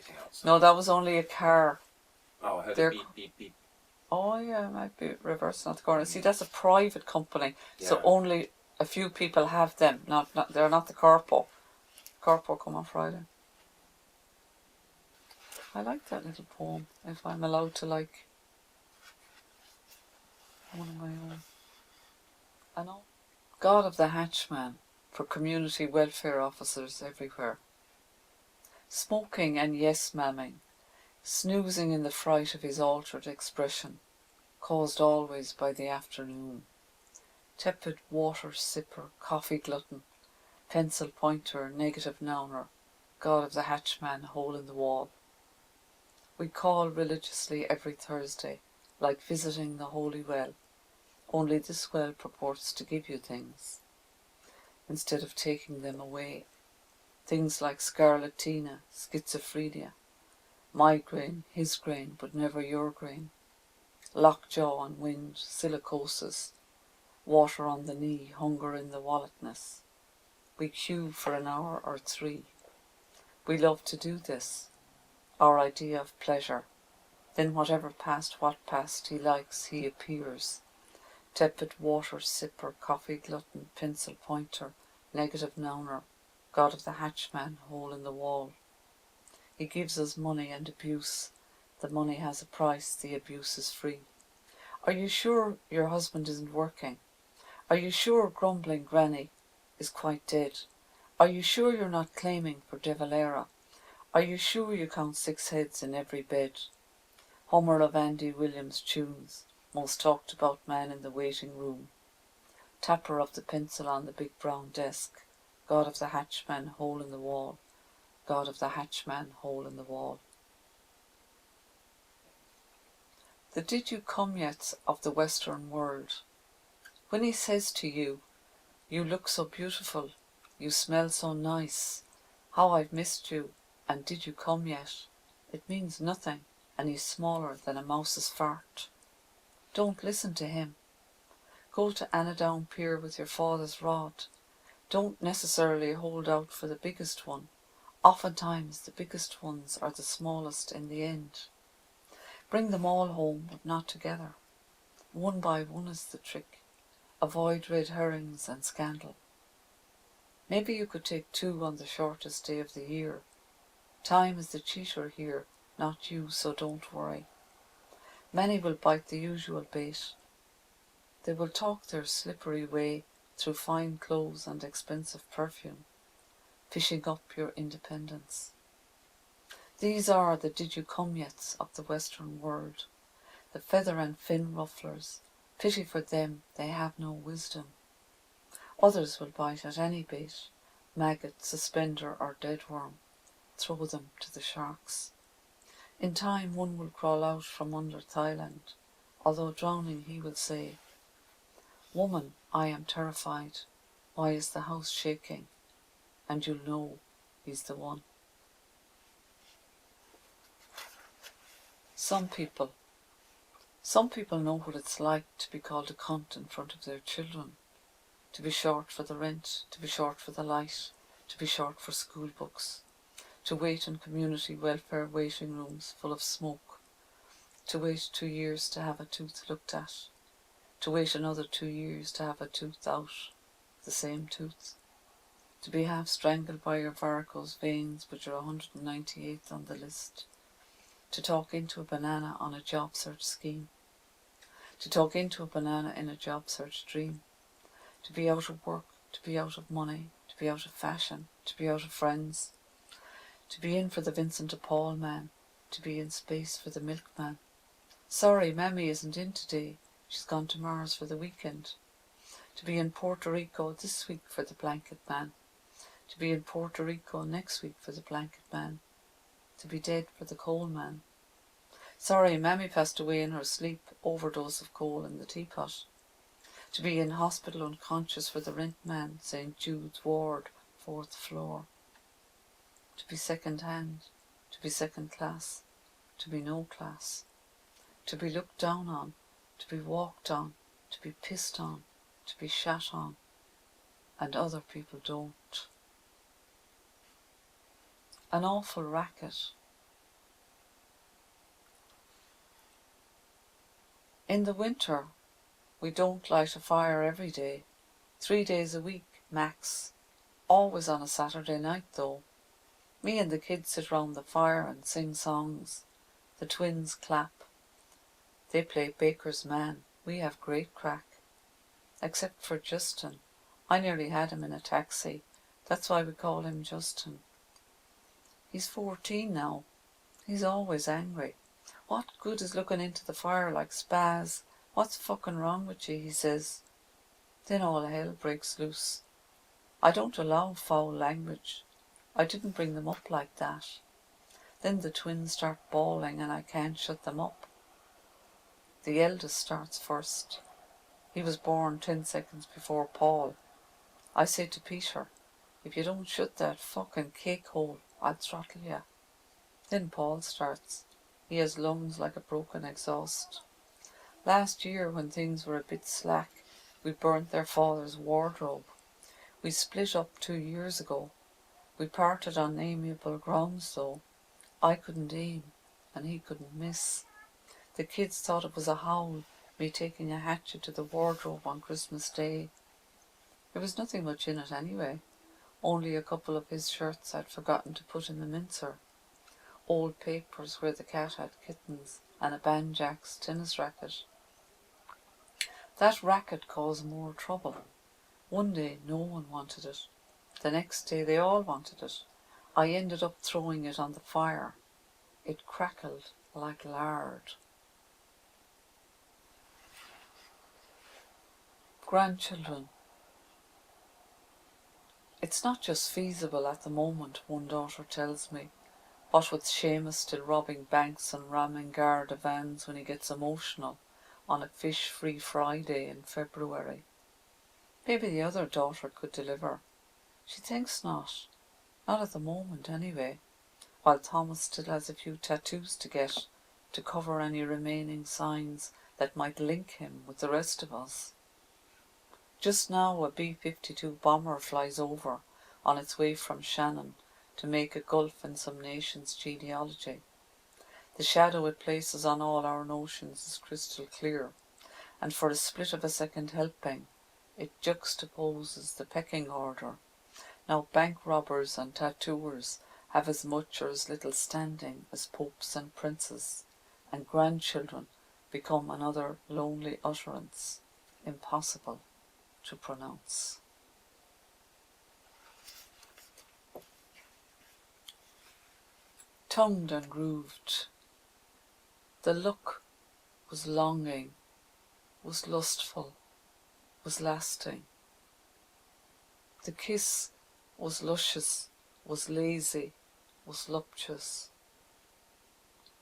anything outside. No, that was only a car. Oh, I heard They're- a beep, beep, beep. Oh yeah, it might be reversing at the corner. See, that's a private company, so Yeah. only a few people have them. Not they're not the corpo. Corpo come on Friday. I like that little poem. If I'm allowed to like one of my own. I know. God of the Hatchman, for community welfare officers everywhere. Smoking and yes-mamming, snoozing in the fright of his altered expression, caused always by the afternoon. Tepid water sipper, coffee glutton, pencil pointer, negative nouner, God of the Hatchman, hole in the wall. We call religiously every Thursday, like visiting the holy well, only this well purports to give you things, instead of taking them away. Things like scarlatina, schizophrenia, migraine, his grain, but never your grain, lockjaw and wind, silicosis, water on the knee, hunger in the walletness. We queue for an hour or 3. We love to do this, our idea of pleasure. Then whatever past what past he likes, he appears. Tepid water sipper, coffee glutton, pencil pointer, negative nouner, God of the Hatchman, hole in the wall. He gives us money and abuse. The money has a price, the abuse is free. Are you sure your husband isn't working? Are you sure grumbling granny is quite dead? Are you sure you're not claiming for De Valera? Are you sure you count 6 heads in every bed? Hummer of Andy Williams' tunes, most talked about man in the waiting room. Tapper of the pencil on the big brown desk, God of the Hatchman, hole in the wall. God of the Hatchman, hole in the wall. The did you come yet of the Western world. When he says to you, you look so beautiful, you smell so nice, how I've missed you, and did you come yet? It means nothing, and he's smaller than a mouse's fart. Don't listen to him. Go to Aosdána Pier with your father's rod. Don't necessarily hold out for the biggest one. Oftentimes the biggest ones are the smallest in the end. Bring them all home, but not together. One by one is the trick. Avoid red herrings and scandal. Maybe you could take 2 on the shortest day of the year. Time is the cheater here, not you, so don't worry. Many will bite the usual bait. They will talk their slippery way through fine clothes and expensive perfume, fishing up your independence. These are the did you come yets of the Western world, the feather and fin rufflers. Pity for them, they have no wisdom. Others will bite at any bait, maggot, suspender or dead worm. Throw them to the sharks. In time one will crawl out from under Thailand, although drowning he will say, Woman, I am terrified. Why is the house shaking? And you'll know he's the one. Some people know what it's like to be called a cunt in front of their children, to be short for the rent, to be short for the light, to be short for school books, to wait in community welfare waiting rooms full of smoke, to wait 2 years to have a tooth looked at, to wait another 2 years to have a tooth out, the same tooth, to be half strangled by your varicose veins but you're 198th on the list, to talk into a banana on a job search scheme, to talk into a banana in a job search dream, to be out of work, to be out of money, to be out of fashion, to be out of friends, to be in for the Vincent de Paul man, to be in space for the milkman. Sorry, Mammy isn't in today, she's gone to Mars for the weekend. To be in Puerto Rico this week for the blanket man, to be in Puerto Rico next week for the blanket man, to be dead for the coal man. Sorry, Mammy passed away in her sleep, overdose of coal in the teapot. To be in hospital unconscious for the rent man, St. Jude's ward, 4th floor. To be second hand, to be second class, to be no class. To be looked down on, to be walked on, to be pissed on, to be shat on, and other people don't. An awful racket, In the winter, we don't light a fire every day. 3 days a week, max. Always on a Saturday night, though. Me and the kids sit round the fire and sing songs. The twins clap. They play Baker's Man. We have great crack. Except for Justin. I nearly had him in a taxi. That's why we call him Justin. He's 14 now. He's always angry. What good is looking into the fire like Spaz? What's fucking wrong with you, he says. Then all hell breaks loose. I don't allow foul language. I didn't bring them up like that. Then the twins start bawling and I can't shut them up. The eldest starts first. He was born 10 seconds before Paul. I say to Peter, if you don't shut that fucking cake hole, I'll throttle you. Then Paul starts. He has lungs like a broken exhaust. Last year, when things were a bit slack, we burnt their father's wardrobe. We split up 2 years ago. We parted on amiable grounds, though. I couldn't aim, and he couldn't miss. The kids thought it was a howl, me taking a hatchet to the wardrobe on Christmas Day. There was nothing much in it anyway. Only a couple of his shirts I'd forgotten to put in the mincer. Old papers where the cat had kittens, and a Banjax tennis racket. That racket caused more trouble. One day no one wanted it. The next day they all wanted it. I ended up throwing it on the fire. It crackled like lard. Grandchildren. It's not just feasible at the moment, one daughter tells me. What with Seamus still robbing banks and ramming Garda vans when he gets emotional on a fish-free Friday in February. Maybe the other daughter could deliver. She thinks not. Not at the moment, anyway. While Thomas still has a few tattoos to get to cover any remaining signs that might link him with the rest of us. Just now a B-52 bomber flies over on its way from Shannon to make a gulf in some nation's genealogy. The shadow it places on all our notions is crystal clear, and for a split of a second helping, it juxtaposes the pecking order. Now bank robbers and tattooers have as much or as little standing as popes and princes, and grandchildren become another lonely utterance, impossible to pronounce. Tongued and grooved. The look was longing, was lustful, was lasting. The kiss was luscious, was lazy, was voluptuous.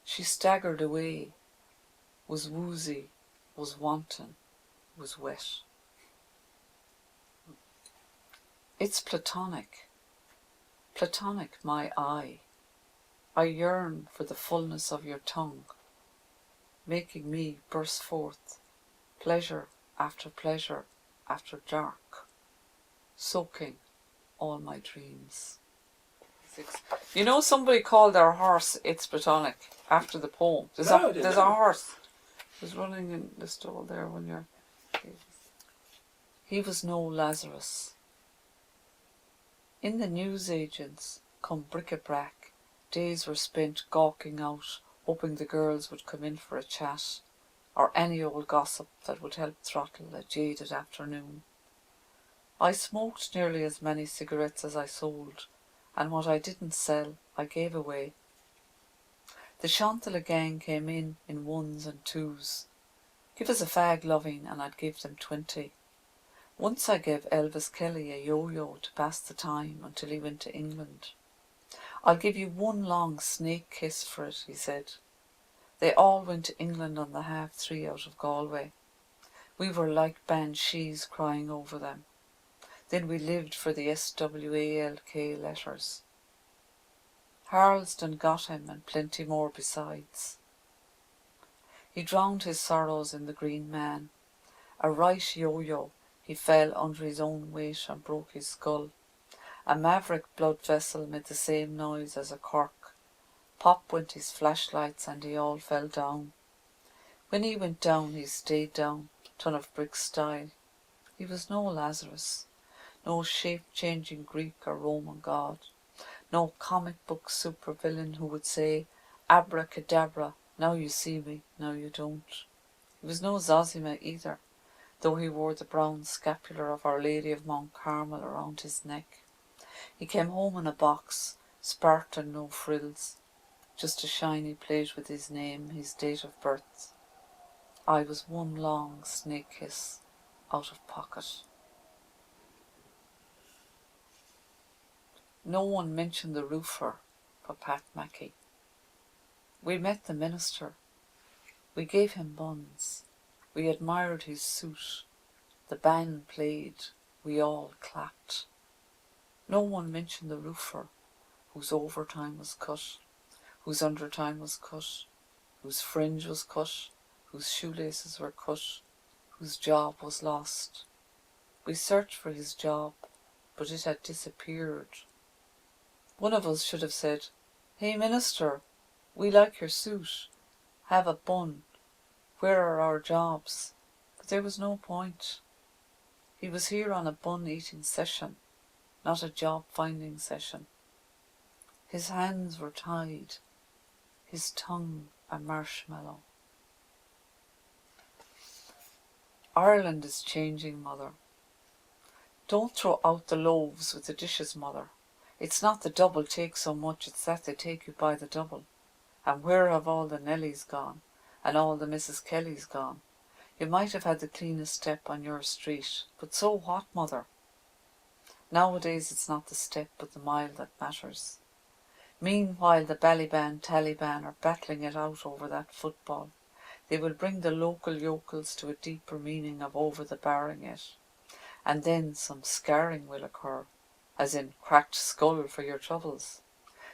She staggered away, was woozy, was wanton, was wet. It's platonic, platonic my eye. I yearn for the fullness of your tongue, making me burst forth, pleasure after dark, soaking all my dreams. You know, somebody called their horse It's Platonic after the poem. There's a horse. It was running in the stall there when you're... He was no Lazarus. In the newsagents, come bric-a-brac, days were spent gawking out, hoping the girls would come in for a chat, or any old gossip that would help throttle a jaded afternoon. I smoked nearly as many cigarettes as I sold, and what I didn't sell, I gave away. The Shantala gang came in ones and twos. Give us a fag loving and I'd give them 20. Once I gave Elvis Kelly a yo-yo to pass the time until he went to England. I'll give you one long snake kiss for it, he said. They all went to England on the 3:30 out of Galway. We were like banshees crying over them. Then we lived for the SWALK letters. Harlesden got him and plenty more besides. He drowned his sorrows in the Green Man. A right yo-yo, he fell under his own weight and broke his skull. A maverick blood vessel made the same noise as a cork. Pop went his flashlights and they all fell down. When he went down, he stayed down, ton of brick style. He was no Lazarus, no shape-changing Greek or Roman god, no comic book supervillain who would say, abracadabra, now you see me, now you don't. He was no Zosima either, though he wore the brown scapular of Our Lady of Mount Carmel around his neck. He came home in a box, Spartan, no frills, just a shiny plate with his name, his date of birth. I was one long snake kiss out of pocket. No one mentioned the roofer for Pat Mackey. We met the minister. We gave him buns. We admired his suit. The band played. We all clapped. No one mentioned the roofer, whose overtime was cut, whose undertime was cut, whose fringe was cut, whose shoelaces were cut, whose job was lost. We searched for his job, but it had disappeared. One of us should have said, "Hey, minister, we like your suit. Have a bun. Where are our jobs?" But there was no point. He was here on a bun-eating session, not a job-finding session. His hands were tied, his tongue a marshmallow. Ireland is changing, mother. Don't throw out the loaves with the dishes, mother. It's not the double take so much, it's that they take you by the double. And where have all the Nellies gone, and all the Mrs. Kellys gone? You might have had the cleanest step on your street, but so what, mother? Nowadays it's not the step but the mile that matters. Meanwhile the Ballyban Taliban are battling it out over that football. They will bring the local yokels to a deeper meaning of over the barring it. And then some scarring will occur, as in cracked skull for your troubles.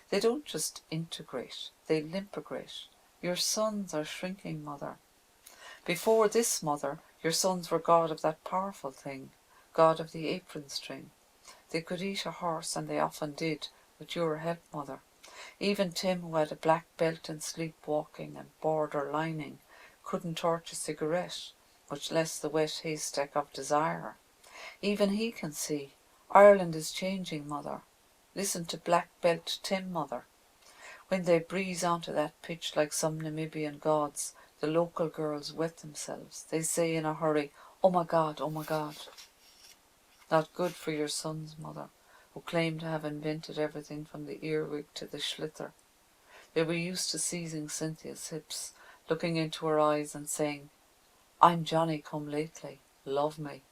They don't just integrate, they limpigrate. Your sons are shrinking, mother. Before this, mother, your sons were god of that powerful thing, god of the apron string. They could eat a horse, and they often did, with your help, mother. Even Tim, who had a black belt in sleepwalking and border lining, couldn't torch a cigarette, much less the wet haystack of desire. Even he can see. Ireland is changing, mother. Listen to Black Belt Tim, mother. When they breeze onto that pitch like some Namibian gods, the local girls wet themselves. They say in a hurry, "Oh my God, oh my God." Not good for your sons, mother, who claim to have invented everything from the earwig to the schlither. They were used to seizing Cynthia's hips, looking into her eyes and saying, "I'm Johnny come lately, love me."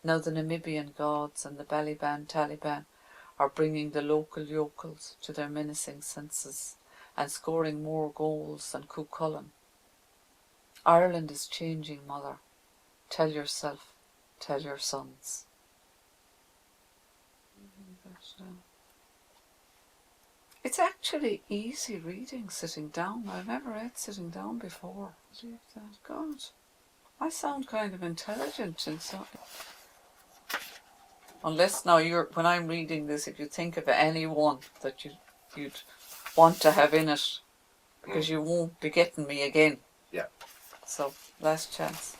Now the Namibian gods and the Ballyban Taliban are bringing the local yokels to their menacing senses and scoring more goals than Cuchulainn. Ireland is changing, mother. Tell yourself, tell your sons. It's actually easy reading sitting down. I've never read sitting down before. God, I sound kind of intelligent and so. Unless now when I'm reading this, if you think of any one that you'd want to have in it, because you won't be getting me again. Yeah. So, last chance.